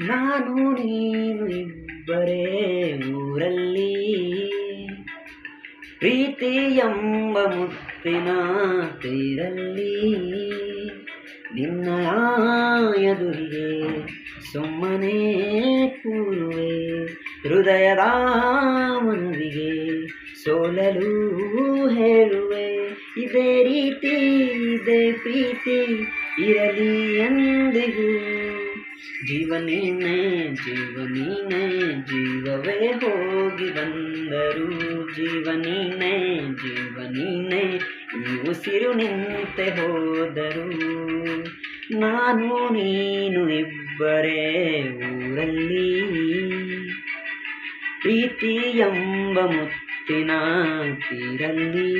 ನಾನು ನೀನು ಇಬ್ಬರೇ ಊರಲ್ಲಿ, ಪ್ರೀತಿ ಎಂಬ ಮುತ್ತಿನ ತೀರಲ್ಲಿ, ನಿನ್ನ ಎದುರಿಗೆ ಸುಮ್ಮನೆ ಕೂರುವೆ, ಹೃದಯದ ಮನವಿಗೆ ಸೋಲಲು ಹೇಳುವೆ. ಇದೇ ರೀತಿ ಇದೇ ಪ್ರೀತಿ ಇರಲಿ ಎಂದಿಗೂ, ಜೀವ ನೀನೇ ಜೀವ ನೀನೇ ಜೀವವೇ ಹೋಗಿ ಬಂದರು, ಜೀವ ನೀನೇ ಜೀವ ನೀನೇ ಈ ಉಸಿರು ನಿಂತೆ ಹೋದರು. ನಾನು ನೀನು ಇಬ್ಬರೇ ಊರಲ್ಲಿ, ಪ್ರೀತಿ ಎಂಬ ಮುತ್ತಿನ ತೀರಲ್ಲಿ.